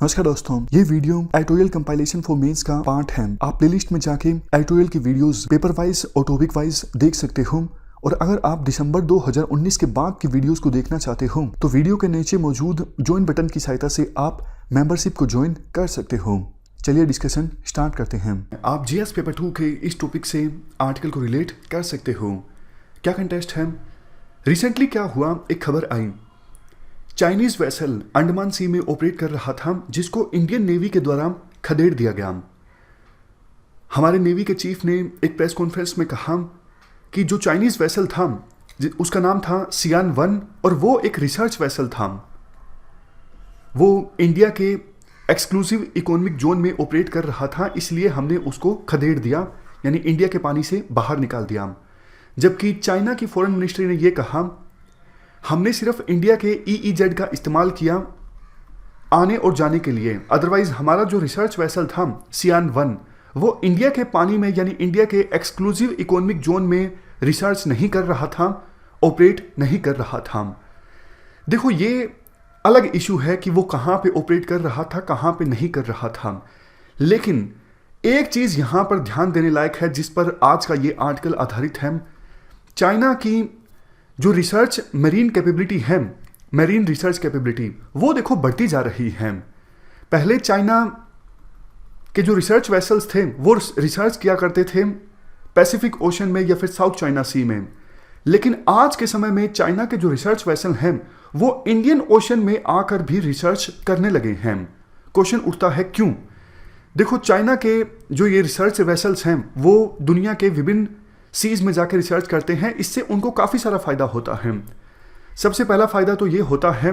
नमस्कार दोस्तों, ये video editorial compilation for mains का पार्ट है। आप प्लेलिस्ट में जाके एडिटोरियल की वीडियोस पेपर वाइज और टॉपिक वाइज देख सकते हो। और अगर आप दिसंबर 2019 के बाद की वीडियोस को देखना चाहते हो तो वीडियो के नीचे मौजूद ज्वाइन बटन की सहायता से आप मेंबरशिप को ज्वाइन कर सकते हो। चलिए डिस्कशन स्टार्ट करते हैं। आप जीएस पेपर 2 के इस टॉपिक से आर्टिकल को रिलेट कर सकते हो। क्या कंटेस्ट है? रिसेंटली क्या हुआ, एक खबर आई, चाइनीज वेसल अंडमान सी में ऑपरेट कर रहा था जिसको इंडियन नेवी के द्वारा खदेड़ दिया गया। हमारे नेवी के चीफ ने एक प्रेस कॉन्फ्रेंस में कहा कि जो चाइनीज वेसल था उसका नाम था सियान 1 और वो एक रिसर्च वेसल था। वो इंडिया के एक्सक्लूसिव इकोनॉमिक जोन में ऑपरेट कर रहा था, इसलिए हमने उसको खदेड़ दिया, यानी इंडिया के पानी से बाहर निकाल दिया। जबकि चाइना की फॉरेन मिनिस्ट्री ने यह कहा हमने सिर्फ इंडिया के EEZ का इस्तेमाल किया आने और जाने के लिए, अदरवाइज हमारा जो रिसर्च वेसल था सियान 1 वो इंडिया के पानी में यानी इंडिया के एक्सक्लूसिव इकोनॉमिक जोन में रिसर्च नहीं कर रहा था, ऑपरेट नहीं कर रहा था। देखो, ये अलग इशू है कि वो कहाँ पे ऑपरेट कर रहा था, कहाँ पे नहीं कर रहा था। लेकिन एक चीज़ यहाँ पर ध्यान देने लायक है जिस पर आज का ये आर्टिकल आधारित है। चाइना की जो रिसर्च मेरीन कैपेबिलिटी है, मेरीन रिसर्च कैपेबिलिटी, वो देखो बढ़ती जा रही है। पहले चाइना के जो रिसर्च वेसल्स थे वो रिसर्च किया करते थे पैसिफिक ओशन में या फिर साउथ चाइना सी में, लेकिन आज के समय में चाइना के जो रिसर्च वेसल हैं वो इंडियन ओशन में आकर भी रिसर्च करने लगे हैं। क्वेश्चन उठता है क्यों? देखो, चाइना के जो ये रिसर्च वेसल्स हैं वो दुनिया के विभिन्न सीज में जाकर रिसर्च करते हैं, इससे उनको काफ़ी सारा फायदा होता है। सबसे पहला फायदा तो ये होता है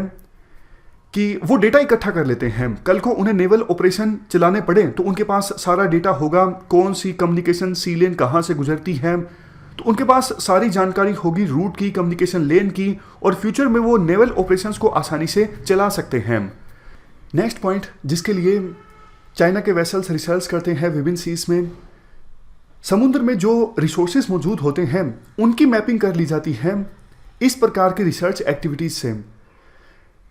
कि वो डेटा इकट्ठा कर लेते हैं। कल को उन्हें नेवल ऑपरेशन चलाने पड़े तो उनके पास सारा डेटा होगा, कौन सी कम्युनिकेशन सी लेन कहाँ से गुजरती है, तो उनके पास सारी जानकारी होगी रूट की, कम्युनिकेशन लेन की, और फ्यूचर में वो नेवल ऑपरेशंस को आसानी से चला सकते हैं। नेक्स्ट पॉइंट जिसके लिए चाइना के वेसल्स रिसर्च करते हैं विभिन्न सीज में, समुद्र में जो रिसोर्सेज मौजूद होते हैं उनकी मैपिंग कर ली जाती है इस प्रकार की रिसर्च एक्टिविटीज से।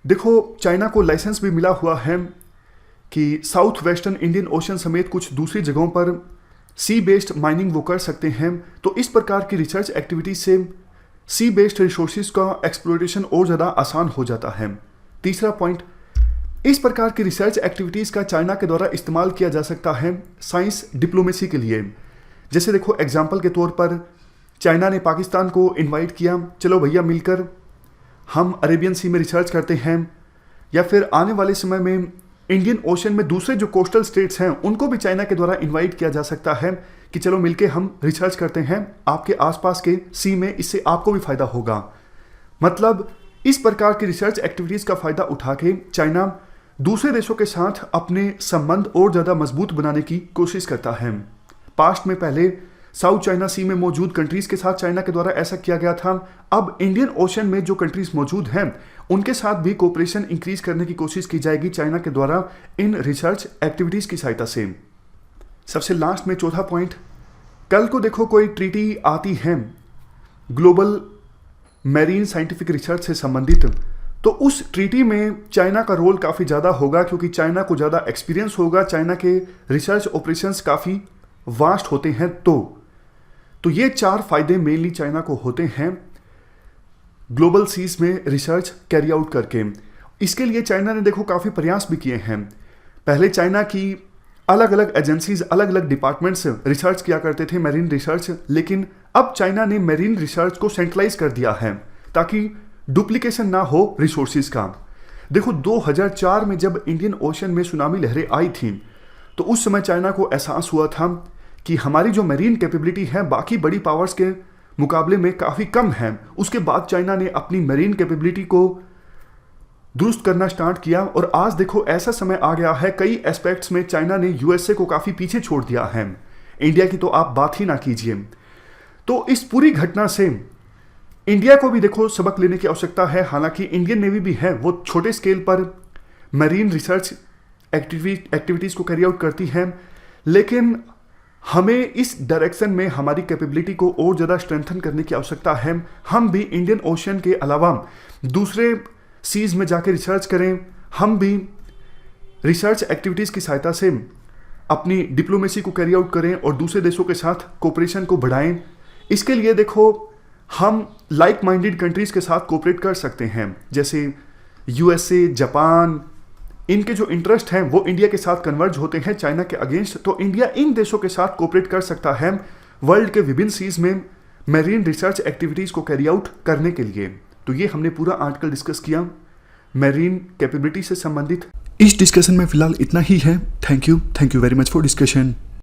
देखो, चाइना को लाइसेंस भी मिला हुआ है कि साउथ वेस्टर्न इंडियन ओशन समेत कुछ दूसरी जगहों पर सी बेस्ड माइनिंग वो कर सकते हैं। तो इस प्रकार की रिसर्च एक्टिविटीज से सी बेस्ड रिसोर्सेज का एक्सप्लोरेशन और ज़्यादा आसान हो जाता है। तीसरा पॉइंट, इस प्रकार की रिसर्च एक्टिविटीज़ का चाइना के द्वारा इस्तेमाल किया जा सकता है साइंस डिप्लोमेसी के लिए। जैसे देखो, एग्जाम्पल के तौर पर चाइना ने पाकिस्तान को इनवाइट किया, चलो भैया मिलकर हम अरेबियन सी में रिसर्च करते हैं, या फिर आने वाले समय में इंडियन ओशन में दूसरे जो कोस्टल स्टेट्स हैं उनको भी चाइना के द्वारा इनवाइट किया जा सकता है कि चलो मिलके हम रिसर्च करते हैं आपके आसपास के सी में, इससे आपको भी फायदा होगा। मतलब इस प्रकार की रिसर्च एक्टिविटीज़ का फायदा उठा के चाइना दूसरे देशों के साथ अपने संबंध और ज़्यादा मजबूत बनाने की कोशिश करता है। पास्ट में पहले साउथ चाइना सी में मौजूद कंट्रीज के साथ चाइना के द्वारा ऐसा किया गया था। अब इंडियन ओशन में जो कंट्रीज मौजूद हैं उनके साथ भी कोऑपरेशन इंक्रीज करने की कोशिश की जाएगी चाइना के द्वारा इन रिसर्च एक्टिविटीज की सहायता से। सबसे लास्ट में चौथा पॉइंट, कल को देखो कोई ट्रीटी आती है ग्लोबल मैरीन साइंटिफिक रिसर्च से संबंधित, तो उस ट्रीटी में चाइना का रोल काफ़ी ज़्यादा होगा क्योंकि चाइना को ज़्यादा एक्सपीरियंस होगा, चाइना के रिसर्च ऑपरेशंस काफ़ी वास्ट होते हैं। तो ये 4 फायदे मेनली चाइना को होते हैं ग्लोबल सीज में रिसर्च कैरी आउट करके। इसके लिए चाइना ने देखो काफ़ी प्रयास भी किए हैं। पहले चाइना की अलग अलग एजेंसीज, अलग अलग डिपार्टमेंट्स रिसर्च किया करते थे मैरीन रिसर्च, लेकिन अब चाइना ने मैरीन रिसर्च को सेंट्रलाइज कर दिया है ताकि डुप्लीकेशन ना हो रिसोर्सेज का। देखो, 2004 में जब इंडियन ओशन में सुनामी लहरें आई थी तो उस समय चाइना को एहसास हुआ था कि हमारी जो मैरीन कैपेबिलिटी है बाकी बड़ी पावर्स के मुकाबले में काफ़ी कम है। उसके बाद चाइना ने अपनी मैरीन कैपेबिलिटी को दुरुस्त करना स्टार्ट किया और आज देखो ऐसा समय आ गया है, कई एस्पेक्ट्स में चाइना ने यूएसए को काफ़ी पीछे छोड़ दिया है। इंडिया की तो आप बात ही ना कीजिए। तो इस पूरी घटना से इंडिया को भी देखो सबक लेने की आवश्यकता है। हालांकि इंडियन नेवी भी है, वो छोटे स्केल पर मैरीन रिसर्च एक्टिविटीज़ को कैरी आउट करती है, लेकिन हमें इस डायरेक्शन में हमारी कैपेबिलिटी को और ज़्यादा स्ट्रेंथन करने की आवश्यकता है। हम भी इंडियन ओशन के अलावा दूसरे सीज में जाकर रिसर्च करें, हम भी रिसर्च एक्टिविटीज़ की सहायता से अपनी डिप्लोमेसी को कैरी आउट करें और दूसरे देशों के साथ कोऑपरेशन को बढ़ाएं। इसके लिए देखो, हम लाइक माइंडेड कंट्रीज़ के साथ कोऑपरेट कर सकते हैं, जैसे यूएसए, जापान। इनके जो इंटरेस्ट हैं वो इंडिया के साथ कन्वर्ज होते हैं चाइना के अगेंस्ट, तो इंडिया इन देशों के साथ कोऑपरेट कर सकता है वर्ल्ड के विभिन्न सीज में मैरीन रिसर्च एक्टिविटीज़ को कैरी आउट करने के लिए। तो ये हमने पूरा आर्टिकल डिस्कस किया मैरीन कैपेबिलिटी से संबंधित। इस डिस्कशन में फिलहाल इतना ही है। Thank you very much for discussion.